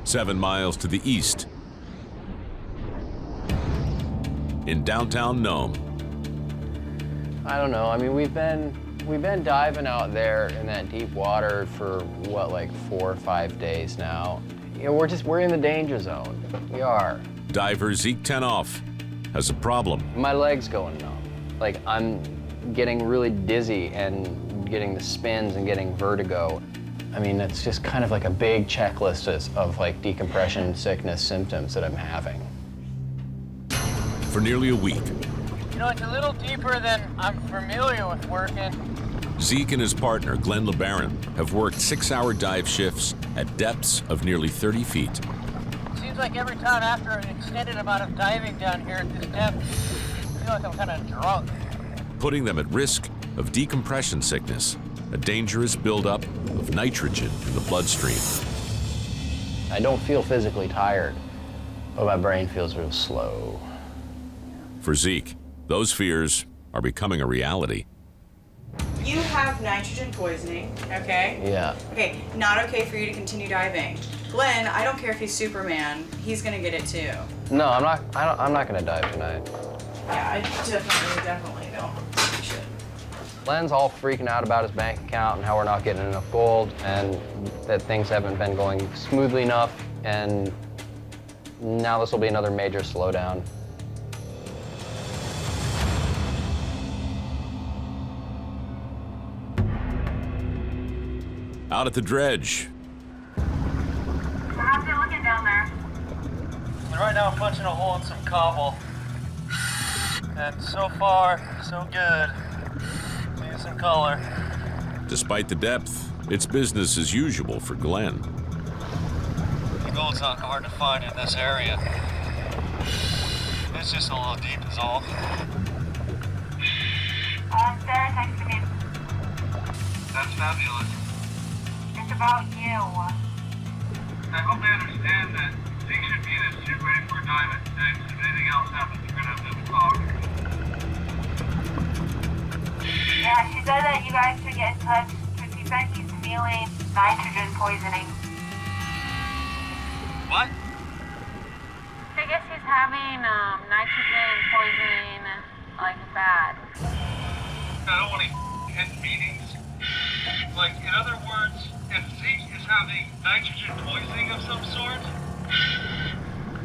7 miles to the east, in downtown Nome. I don't know. I mean, we've been diving out there in that deep water for what, like 4 or 5 days now. You know, we're in the danger zone. We are. Diver Zeke Tenoff has a problem. My leg's going numb. Like, I'm getting really dizzy and getting the spins and getting vertigo. I mean, it's just kind of like a big checklist of like decompression sickness symptoms that I'm having. For nearly a week, You know, it's a little deeper than I'm familiar with working. Zeke and his partner, Glenn LeBaron, have worked 6-hour dive shifts at depths of nearly 30 feet. Seems like every time after an extended amount of diving down here at this depth, I feel like I'm kind of drunk. Putting them at risk of decompression sickness, a dangerous buildup of nitrogen in the bloodstream. I don't feel physically tired, but my brain feels real slow. For Zeke, those fears are becoming a reality. You have nitrogen poisoning, okay? Yeah. Okay, not okay for you to continue diving. Glenn, I don't care if he's Superman, he's gonna get it too. No, I'm not gonna dive tonight. Yeah, I definitely don't think you should. Glenn's all freaking out about his bank account and how we're not getting enough gold and that things haven't been going smoothly enough, and now this will be another major slowdown. Out at the dredge, How's it looking down there? And right now I'm punching a hole in some cobble. And so far, so good. Seeing some color. despite the depth, it's business as usual for Glenn. The gold's not hard to find in this area. It's just a little deep is all. Sarah texted me. That's fabulous. It's about you. I hope they understand that Zeke should be in his suit ready for a dive at 6. If anything else happens, we're gonna have to have a talk. Yeah, she said that you guys should get in touch because she said he's feeling nitrogen poisoning. What? I guess he's having nitrogen poisoning, like bad. I don't want to end meetings. Like, in other words, if Zeke is having nitrogen poisoning of some sort,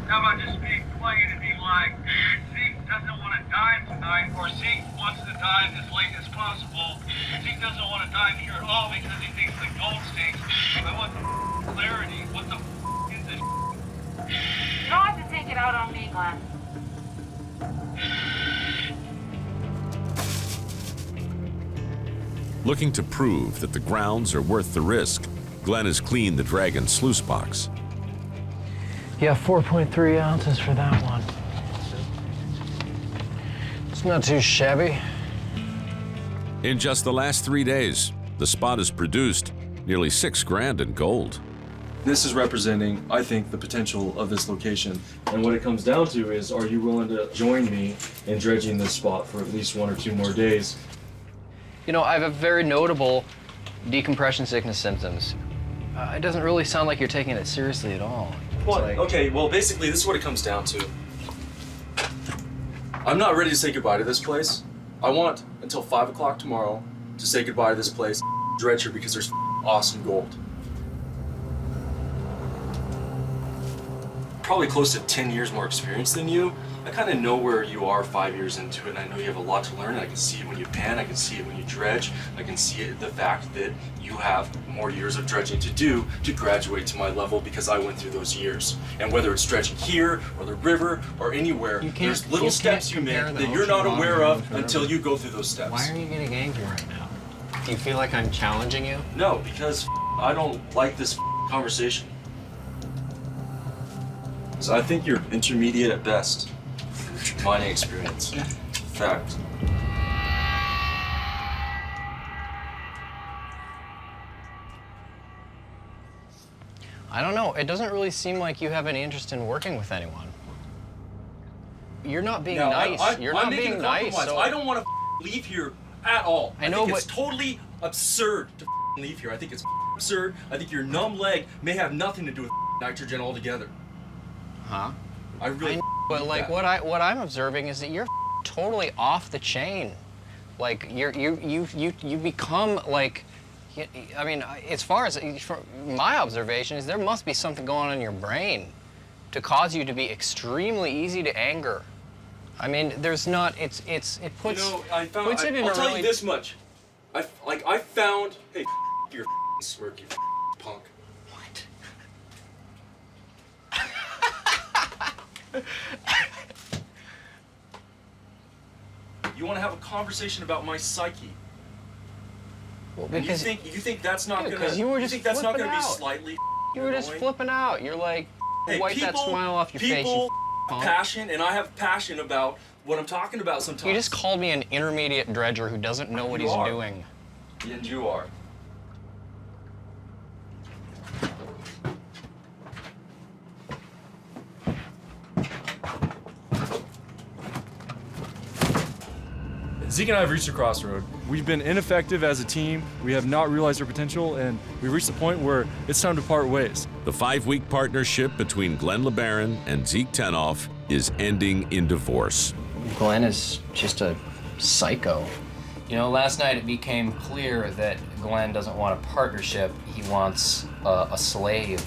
how about just being plain and being like, Zeke doesn't want to dive tonight, or Zeke wants to dive as late as possible. Zeke doesn't want to dive here at all because he thinks the gold stinks. I want clarity. What the is this? You don't have to take it out on me, Glenn. Looking to prove that the grounds are worth the risk, Glenn has cleaned the Dragon sluice box. Yeah, 4.3 ounces for that one. It's not too shabby. In just the last 3 days, the spot has produced nearly $6 grand in gold. This is representing, I think, the potential of this location. And what it comes down to is, are you willing to join me in dredging this spot for at least 1 or 2 more days? You know, I have a very notable decompression sickness symptoms. It doesn't really sound like you're taking it seriously at all. What? Okay, well, basically, this is what it comes down to. I'm not ready to say goodbye to this place. I want until 5 o'clock tomorrow to say goodbye to this place, dredge here, because there's awesome gold. Probably close to 10 years more experience than you. I kind of know where you are 5 years into it, and I know you have a lot to learn. I can see it when you pan, I can see it when you dredge, I can see it, the fact that you have more years of dredging to do to graduate to my level because I went through those years. And whether it's dredging here, or the river, or anywhere, there's little steps you make that you're not aware of until you go through those steps. Why are you getting angry right now? Do you feel like I'm challenging you? No, because I don't like this conversation. So I think you're intermediate at best. Mining experience. Fact. I don't know. It doesn't really seem like you have any interest in working with anyone. You're not being nice. You're not being nice. So I don't want to leave here at all. I know, think it's but totally absurd to leave here. I think it's absurd. I think your numb leg may have nothing to do with nitrogen altogether. Huh? I really. But like what I'm observing is that you're totally off the chain. Like you become like, I mean, as far as from my observation is there must be something going on in your brain to cause you to be extremely easy to anger. I mean, there's not. It puts. You know, I found. Puts it in I'll a tell really, you this much. I found. Hey, your smirk, you punk. What? You want to have a conversation about my psyche? Well, And because you think that's not dude, gonna? 'cause you were just think that's not flipping gonna be out. slightly? you were just annoying? flipping out. You're like, Hey, wipe that smile off your face. People You have passion, and I have passion about what I'm talking about sometimes. You just called me an intermediate dredger who doesn't know what You he's are. doing. And you are. Zeke and I have reached a crossroad. We've been ineffective as a team, we have not realized our potential, and we've reached the point where it's time to part ways. The 5-week partnership between Glenn LeBaron and Zeke Tenoff is ending in divorce. Glenn is just a psycho. You know, last night it became clear that Glenn doesn't want a partnership, he wants a slave.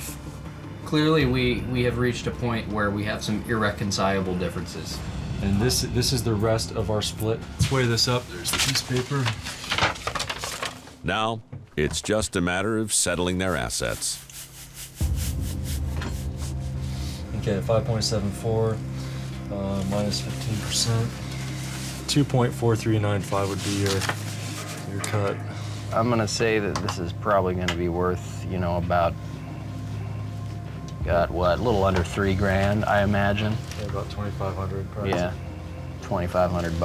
Clearly we have reached a point where we have some irreconcilable differences. And this is the rest of our split. Let's weigh this up. There's the piece of paper. Now, it's just a matter of settling their assets. Okay, 5.74 minus 15%. 2.4395 would be your cut. I'm gonna say that this is probably gonna be worth, you know, about, a little under $3,000, I imagine. Yeah, about 2,500 probably. Yeah, $2,500.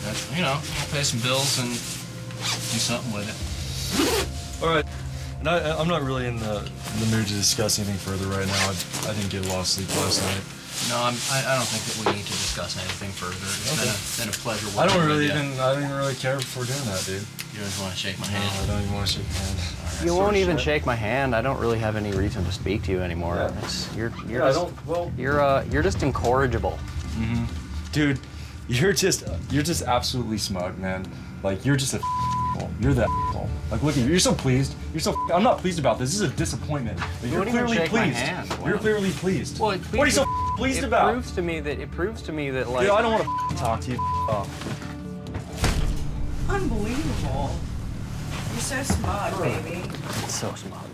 That's, you know, I'll pay some bills and do something with it. All right. And I'm not really in the mood to discuss anything further right now. I didn't get a lot of sleep last night. No, I don't think that we need to discuss anything further. It's been a pleasure working I don't with you. even really care for doing that, dude. You don't just want to shake my No, hand. I don't even want to shake your hand. You won't even shake my hand. I don't really have any reason to speak to you anymore. Yeah. You're just incorrigible. Mm-hmm. Dude, you're just absolutely smug, man. Like you're just a you're that like look at you. You're so pleased. I'm not pleased about this. This is a disappointment. But you're won't even clearly shake my pleased. hand. You're Wow. clearly pleased. Well, what are you so pleased about? It proves to me that like. Dude, I don't want to talk to you. Unbelievable. You're so smug, baby. So smug.